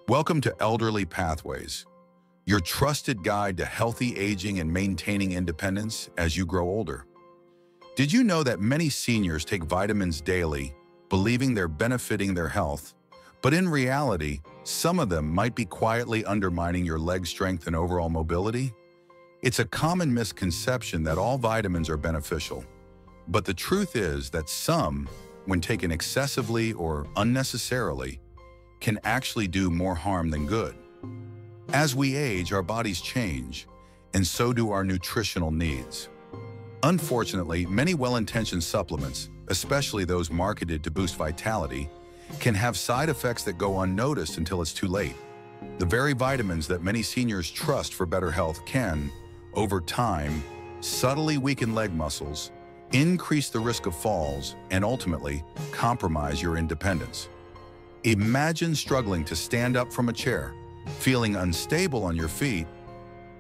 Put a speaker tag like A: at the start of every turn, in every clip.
A: Welcome to Elderly Pathways, your trusted guide to healthy aging and maintaining independence as you grow older. Did you know that many seniors take vitamins daily, believing they're benefiting their health, but in reality, some of them might be quietly undermining your leg strength and overall mobility? It's a common misconception that all vitamins are beneficial, but the truth is that some, when taken excessively or unnecessarily, can actually do more harm than good. As we age, our bodies change, and so do our nutritional needs. Unfortunately, many well-intentioned supplements, especially those marketed to boost vitality, can have side effects that go unnoticed until it's too late. The very vitamins that many seniors trust for better health can, over time, subtly weaken leg muscles, increase the risk of falls, and ultimately compromise your independence. Imagine struggling to stand up from a chair, feeling unstable on your feet,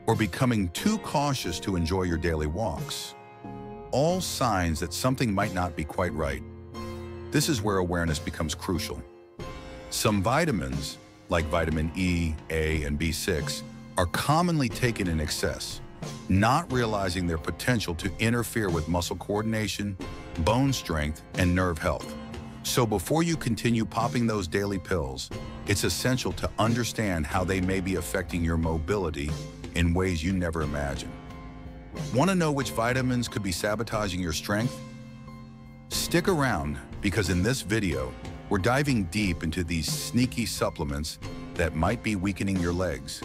A: or becoming too cautious to enjoy your daily walks. All signs that something might not be quite right. This is where awareness becomes crucial. Some vitamins, like vitamin E, A, and B6, are commonly taken in excess, not realizing their potential to interfere with muscle coordination, bone strength, and nerve health. So before you continue popping those daily pills, it's essential to understand how they may be affecting your mobility in ways you never imagined. Want to know which vitamins could be sabotaging your strength? Stick around, because in this video, we're diving deep into these sneaky supplements that might be weakening your legs.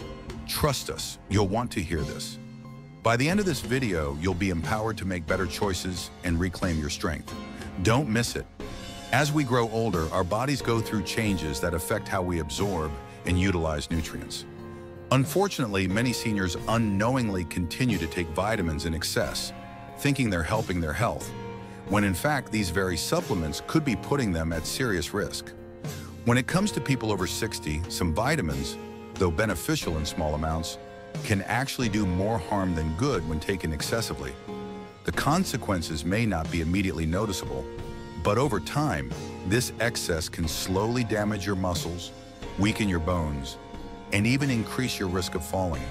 A: Trust us, you'll want to hear this. By the end of this video, you'll be empowered to make better choices and reclaim your strength. Don't miss it. As we grow older, our bodies go through changes that affect how we absorb and utilize nutrients. Unfortunately, many seniors unknowingly continue to take vitamins in excess, thinking they're helping their health, when in fact these very supplements could be putting them at serious risk. When it comes to people over 60, some vitamins, though beneficial in small amounts, can actually do more harm than good when taken excessively. The consequences may not be immediately noticeable, but over time, this excess can slowly damage your muscles, weaken your bones, and even increase your risk of falling.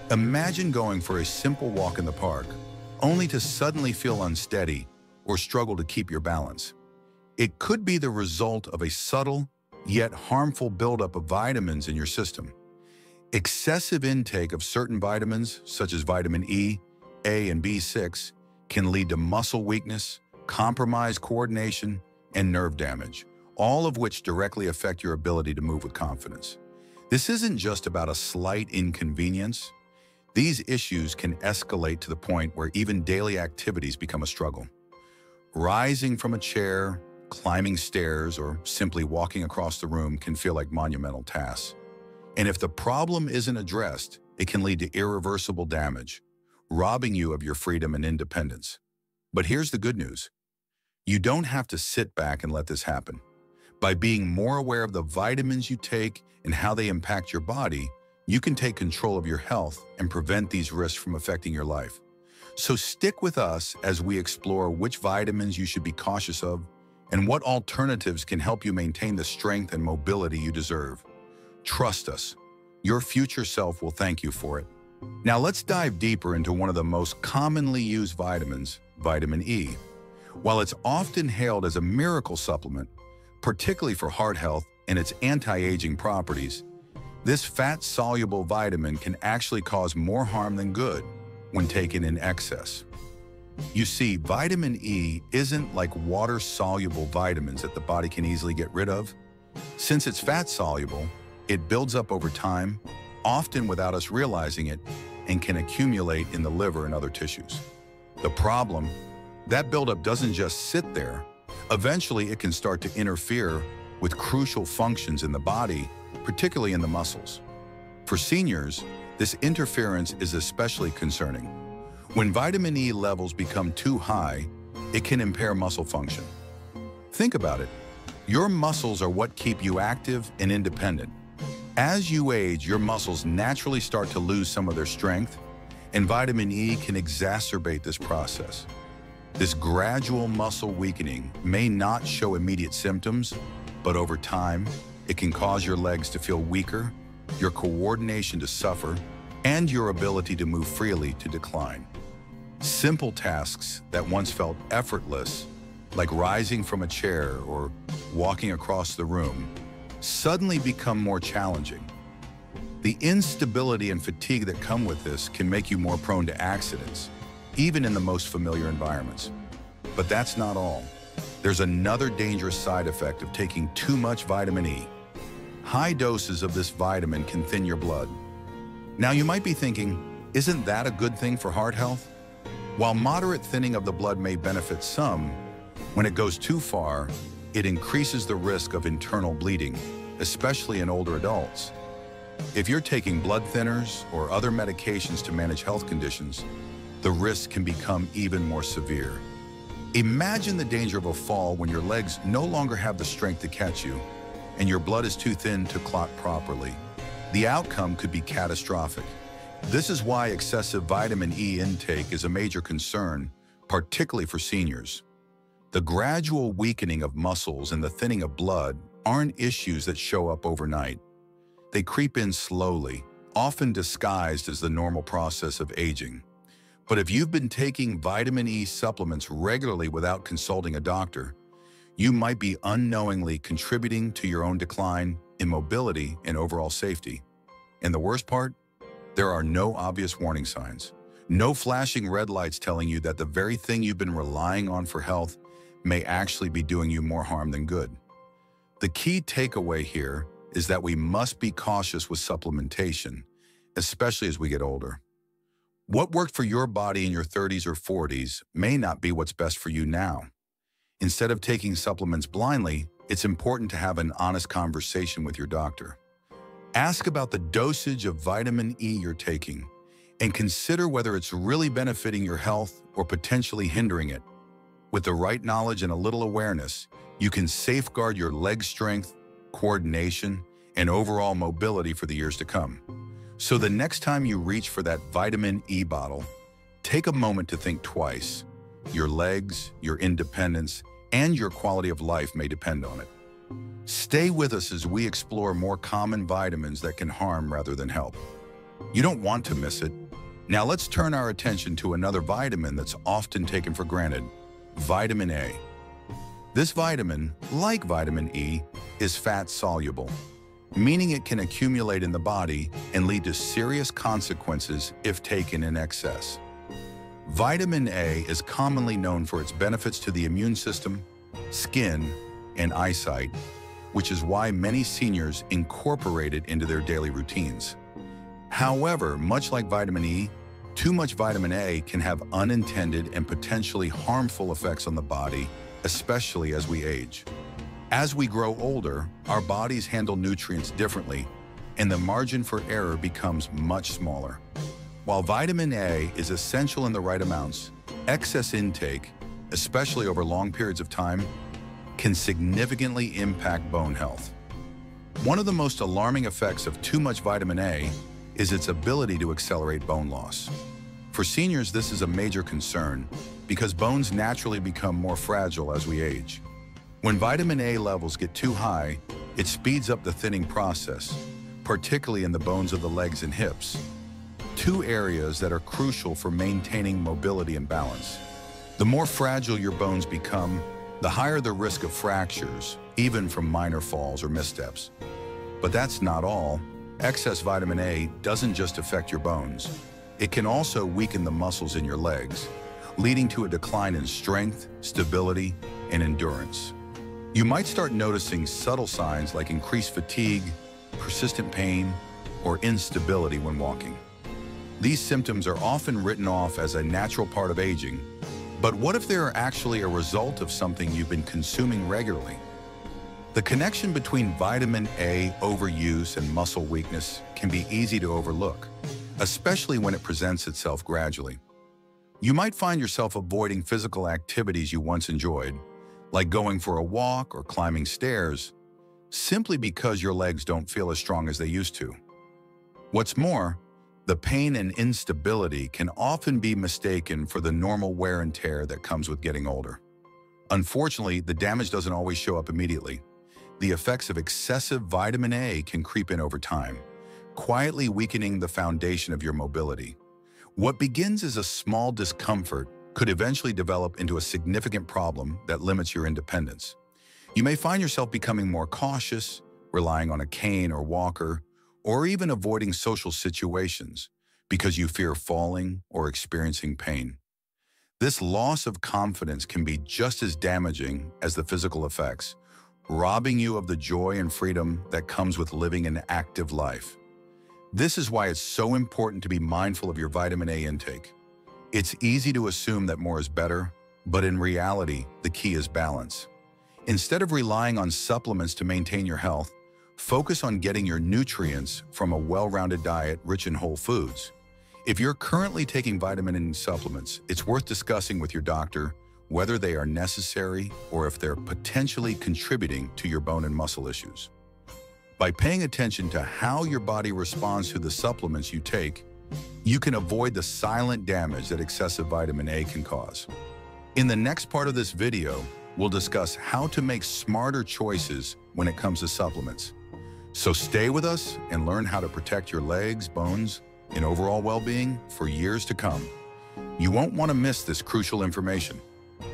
A: Imagine going for a simple walk in the park, only to suddenly feel unsteady or struggle to keep your balance. It could be the result of a subtle, yet harmful buildup of vitamins in your system. Excessive intake of certain vitamins, such as vitamin E, A, and B6, can lead to muscle weakness, compromised coordination, and nerve damage, all of which directly affect your ability to move with confidence. This isn't just about a slight inconvenience. These issues can escalate to the point where even daily activities become a struggle. Rising from a chair, climbing stairs, or simply walking across the room can feel like monumental tasks. And if the problem isn't addressed, it can lead to irreversible damage, robbing you of your freedom and independence. But here's the good news. You don't have to sit back and let this happen. By being more aware of the vitamins you take and how they impact your body, you can take control of your health and prevent these risks from affecting your life. So stick with us as we explore which vitamins you should be cautious of and what alternatives can help you maintain the strength and mobility you deserve. Trust us, your future self will thank you for it. Now let's dive deeper into one of the most commonly used vitamins, vitamin E. While it's often hailed as a miracle supplement, particularly for heart health and its anti-aging properties, this fat-soluble vitamin can actually cause more harm than good when taken in excess. You see, vitamin E isn't like water-soluble vitamins that the body can easily get rid of. Since it's fat-soluble, it builds up over time, often without us realizing it, and can accumulate in the liver and other tissues. The problem? That buildup doesn't just sit there. Eventually, it can start to interfere with crucial functions in the body, particularly in the muscles. For seniors, this interference is especially concerning. When vitamin E levels become too high, it can impair muscle function. Think about it. Your muscles are what keep you active and independent. As you age, your muscles naturally start to lose some of their strength, and vitamin E can exacerbate this process. This gradual muscle weakening may not show immediate symptoms, but over time, It can cause your legs to feel weaker, your coordination to suffer, and your ability to move freely to decline. Simple tasks that once felt effortless, like rising from a chair or walking across the room, suddenly become more challenging. The instability and fatigue that come with this can make you more prone to accidents, even in the most familiar environments. But that's not all. There's another dangerous side effect of taking too much vitamin E. High doses of this vitamin can thin your blood. Now you might be thinking, isn't that a good thing for heart health? While moderate thinning of the blood may benefit some, when it goes too far, it increases the risk of internal bleeding, especially in older adults. If you're taking blood thinners or other medications to manage health conditions, the risk can become even more severe. Imagine the danger of a fall when your legs no longer have the strength to catch you and your blood is too thin to clot properly. The outcome could be catastrophic. This is why excessive vitamin E intake is a major concern, particularly for seniors. The gradual weakening of muscles and the thinning of blood aren't issues that show up overnight. They creep in slowly, often disguised as the normal process of aging. But if you've been taking vitamin E supplements regularly without consulting a doctor, you might be unknowingly contributing to your own decline in mobility and overall safety. And the worst part? There are no obvious warning signs. No flashing red lights telling you that the very thing you've been relying on for health may actually be doing you more harm than good. The key takeaway here is that we must be cautious with supplementation, especially as we get older. What worked for your body in your 30s or 40s may not be what's best for you now. Instead of taking supplements blindly, it's important to have an honest conversation with your doctor. Ask about the dosage of vitamin E you're taking and consider whether it's really benefiting your health or potentially hindering it. With the right knowledge and a little awareness, you can safeguard your leg strength, coordination, and overall mobility for the years to come. So the next time you reach for that vitamin E bottle, take a moment to think twice. Your legs, your independence, and your quality of life may depend on it. Stay with us as we explore more common vitamins that can harm rather than help. You don't want to miss it. Now let's turn our attention to another vitamin that's often taken for granted, vitamin A. This vitamin, like vitamin E, is fat-soluble, meaning it can accumulate in the body and lead to serious consequences if taken in excess. Vitamin A is commonly known for its benefits to the immune system, skin, and eyesight, which is why many seniors incorporate it into their daily routines. However, much like vitamin E, too much vitamin A can have unintended and potentially harmful effects on the body, especially as we age. As we grow older, our bodies handle nutrients differently, and the margin for error becomes much smaller. While vitamin A is essential in the right amounts, excess intake, especially over long periods of time, can significantly impact bone health. One of the most alarming effects of too much vitamin A is its ability to accelerate bone loss. For seniors, this is a major concern because bones naturally become more fragile as we age. When vitamin A levels get too high, it speeds up the thinning process, particularly in the bones of the legs and hips, two areas that are crucial for maintaining mobility and balance. The more fragile your bones become, the higher the risk of fractures, even from minor falls or missteps. But that's not all. Excess vitamin A doesn't just affect your bones. It can also weaken the muscles in your legs, leading to a decline in strength, stability, and endurance. You might start noticing subtle signs like increased fatigue, persistent pain, or instability when walking. These symptoms are often written off as a natural part of aging, but what if they are actually a result of something you've been consuming regularly? The connection between vitamin A overuse and muscle weakness can be easy to overlook, especially when it presents itself gradually. You might find yourself avoiding physical activities you once enjoyed, like going for a walk or climbing stairs, simply because your legs don't feel as strong as they used to. What's more, the pain and instability can often be mistaken for the normal wear and tear that comes with getting older. Unfortunately, the damage doesn't always show up immediately. the effects of excessive vitamin A can creep in over time, quietly weakening the foundation of your mobility. What begins as a small discomfort could eventually develop into a significant problem that limits your independence. You may find yourself becoming more cautious, relying on a cane or walker, or even avoiding social situations because you fear falling or experiencing pain. This loss of confidence can be just as damaging as the physical effects, robbing you of the joy and freedom that comes with living an active life. This is why it's so important to be mindful of your vitamin A intake. It's easy to assume that more is better, but in reality, the key is balance. Instead of relying on supplements to maintain your health, focus on getting your nutrients from a well-rounded diet rich in whole foods. If you're currently taking vitamin A supplements, it's worth discussing with your doctor whether they are necessary or if they're potentially contributing to your bone and muscle issues. By paying attention to how your body responds to the supplements you take, you can avoid the silent damage that excessive vitamin A can cause. In the next part of this video, we'll discuss how to make smarter choices when it comes to supplements. So stay with us and learn how to protect your legs, bones, and overall well-being for years to come. You won't want to miss this crucial information.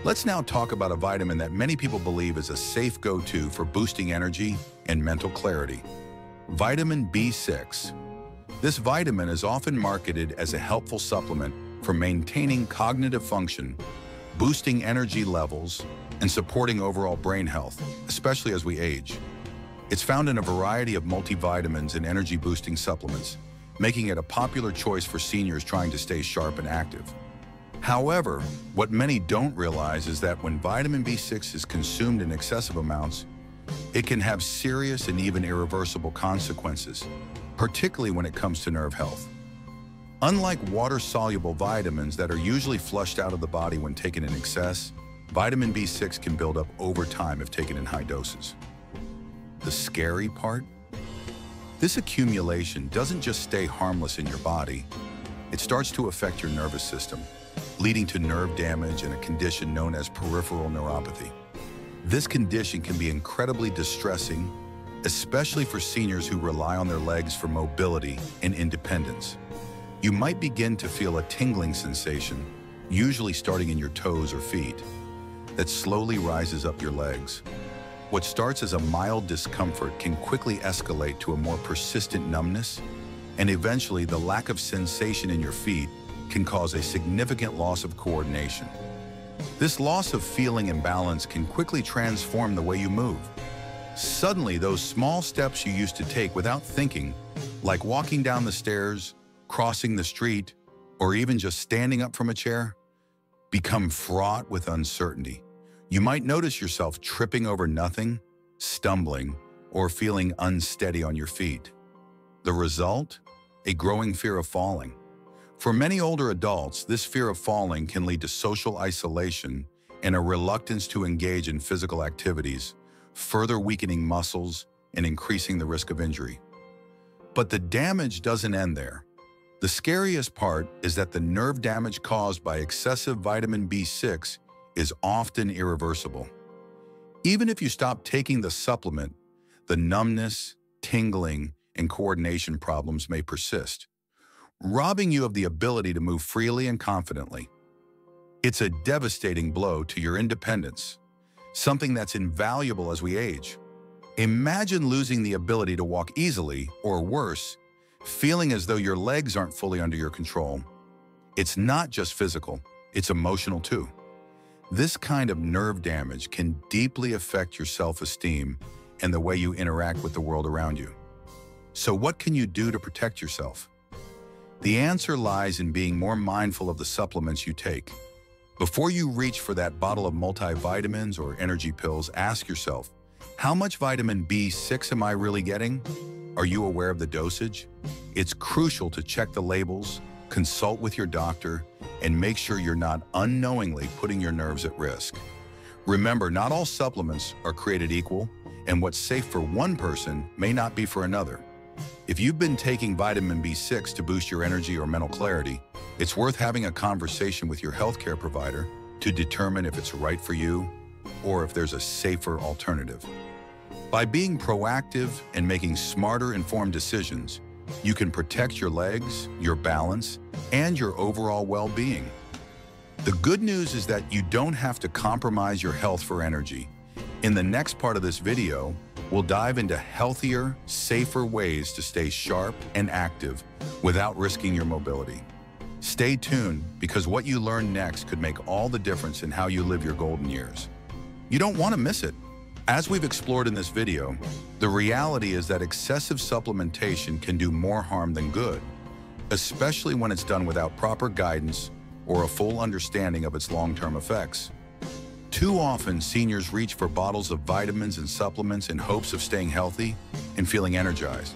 A: Let's now talk about a vitamin that many people believe is a safe go-to for boosting energy and mental clarity: vitamin B6. This vitamin is often marketed as a helpful supplement for maintaining cognitive function, boosting energy levels, and supporting overall brain health, especially as we age. It's found in a variety of multivitamins and energy-boosting supplements, making it a popular choice for seniors trying to stay sharp and active. However, what many don't realize is that when vitamin B6 is consumed in excessive amounts, it can have serious and even irreversible consequences, particularly when it comes to nerve health. Unlike water-soluble vitamins that are usually flushed out of the body when taken in excess, vitamin B6 can build up over time if taken in high doses. The scary part? This accumulation doesn't just stay harmless in your body, it starts to affect your nervous system, leading to nerve damage and a condition known as peripheral neuropathy. This condition can be incredibly distressing, especially for seniors who rely on their legs for mobility and independence. You might begin to feel a tingling sensation, usually starting in your toes or feet, that slowly rises up your legs. What starts as a mild discomfort can quickly escalate to a more persistent numbness, and eventually the lack of sensation in your feet can cause a significant loss of coordination. This loss of feeling and balance can quickly transform the way you move. Suddenly, those small steps you used to take without thinking, like walking down the stairs, crossing the street, or even just standing up from a chair, become fraught with uncertainty. You might notice yourself tripping over nothing, stumbling, or feeling unsteady on your feet. The result? A growing fear of falling. For many older adults, this fear of falling can lead to social isolation and a reluctance to engage in physical activities, further weakening muscles and increasing the risk of injury. But the damage doesn't end there. The scariest part is that the nerve damage caused by excessive vitamin B6 is often irreversible. Even if you stop taking the supplement, the numbness, tingling, and coordination problems may persist, robbing you of the ability to move freely and confidently. It's a devastating blow to your independence, something that's invaluable as we age. Imagine losing the ability to walk easily, or worse, feeling as though your legs aren't fully under your control. It's not just physical, it's emotional too. This kind of nerve damage can deeply affect your self-esteem and the way you interact with the world around you. So what can you do to protect yourself? The answer lies in being more mindful of the supplements you take. Before you reach for that bottle of multivitamins or energy pills, ask yourself, how much vitamin B6 am I really getting? Are you aware of the dosage? It's crucial to check the labels, consult with your doctor, and make sure you're not unknowingly putting your nerves at risk. Remember, not all supplements are created equal, and what's safe for one person may not be for another. If you've been taking vitamin B6 to boost your energy or mental clarity, it's worth having a conversation with your healthcare provider to determine if it's right for you or if there's a safer alternative. By being proactive and making smarter, informed decisions, you can protect your legs, your balance, and your overall well-being. The good news is that you don't have to compromise your health for energy. In the next part of this video, we'll dive into healthier, safer ways to stay sharp and active without risking your mobility. Stay tuned, because what you learn next could make all the difference in how you live your golden years. You don't want to miss it. As we've explored in this video, the reality is that excessive supplementation can do more harm than good, especially when it's done without proper guidance or a full understanding of its long-term effects. Too often, seniors reach for bottles of vitamins and supplements in hopes of staying healthy and feeling energized.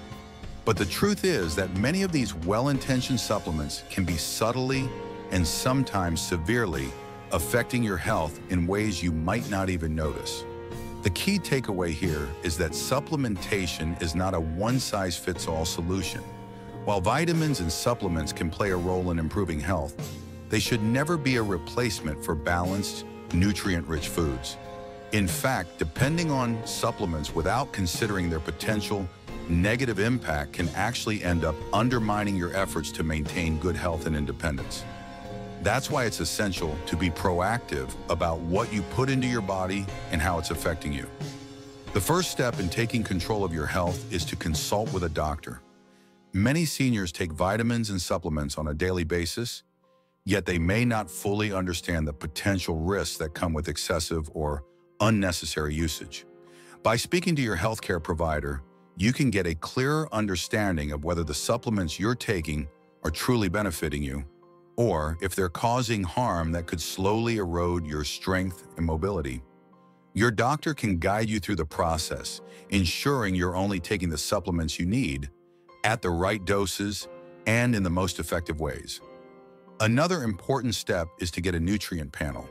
A: But the truth is that many of these well-intentioned supplements can be subtly and sometimes severely affecting your health in ways you might not even notice. The key takeaway here is that supplementation is not a one-size-fits-all solution. While vitamins and supplements can play a role in improving health, they should never be a replacement for balanced, nutrient-rich foods. In fact, depending on supplements without considering their potential negative impact can actually end up undermining your efforts to maintain good health and independence. That's why it's essential to be proactive about what you put into your body and how it's affecting you. The first step in taking control of your health is to consult with a doctor. Many seniors take vitamins and supplements on a daily basis, yet they may not fully understand the potential risks that come with excessive or unnecessary usage. By speaking to your healthcare provider, you can get a clearer understanding of whether the supplements you're taking are truly benefiting you, or if they're causing harm that could slowly erode your strength and mobility. Your doctor can guide you through the process, ensuring you're only taking the supplements you need, at the right doses, and in the most effective ways. Another important step is to get a nutrient panel.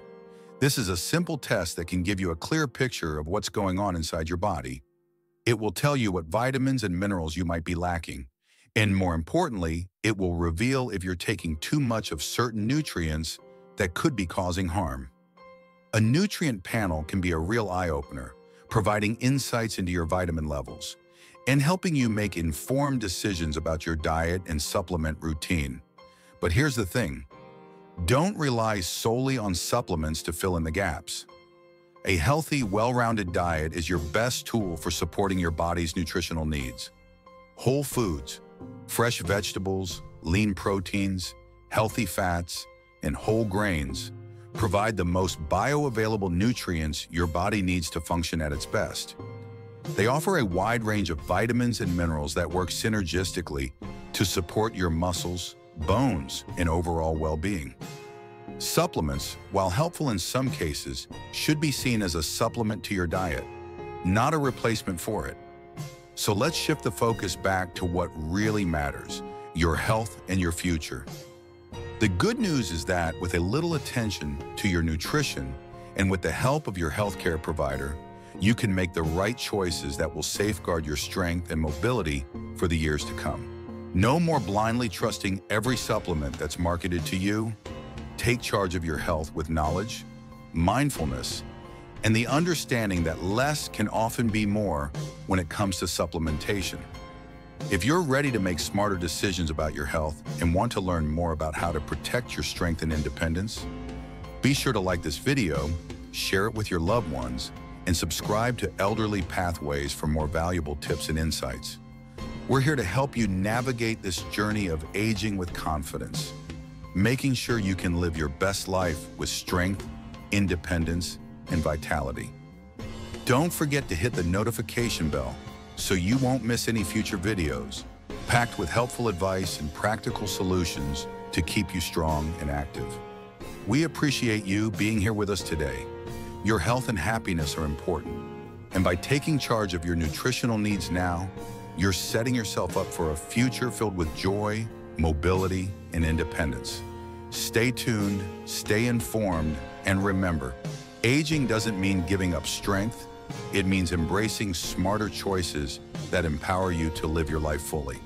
A: This is a simple test that can give you a clear picture of what's going on inside your body. It will tell you what vitamins and minerals you might be lacking, and more importantly, it will reveal if you're taking too much of certain nutrients that could be causing harm. A nutrient panel can be a real eye-opener, providing insights into your vitamin levels and helping you make informed decisions about your diet and supplement routine. But here's the thing: don't rely solely on supplements to fill in the gaps. A healthy, well-rounded diet is your best tool for supporting your body's nutritional needs. Whole foods, fresh vegetables, lean proteins, healthy fats, and whole grains provide the most bioavailable nutrients your body needs to function at its best. They offer a wide range of vitamins and minerals that work synergistically to support your muscles, bones, and overall well-being. Supplements, while helpful in some cases, should be seen as a supplement to your diet, not a replacement for it. So let's shift the focus back to what really matters: your health and your future. The good news is that with a little attention to your nutrition and with the help of your healthcare provider, you can make the right choices that will safeguard your strength and mobility for the years to come. No more blindly trusting every supplement that's marketed to you. Take charge of your health with knowledge, mindfulness, and the understanding that less can often be more when it comes to supplementation. If you're ready to make smarter decisions about your health and want to learn more about how to protect your strength and independence, be sure to like this video, share it with your loved ones, and subscribe to Elderly Pathways for more valuable tips and insights. We're here to help you navigate this journey of aging with confidence, making sure you can live your best life with strength, independence, and vitality. Don't forget to hit the notification bell so you won't miss any future videos, packed with helpful advice and practical solutions to keep you strong and active. We appreciate you being here with us today. Your health and happiness are important, and by taking charge of your nutritional needs now, you're setting yourself up for a future filled with joy, mobility, and independence. Stay tuned, stay informed, and remember, aging doesn't mean giving up strength. It means embracing smarter choices that empower you to live your life fully.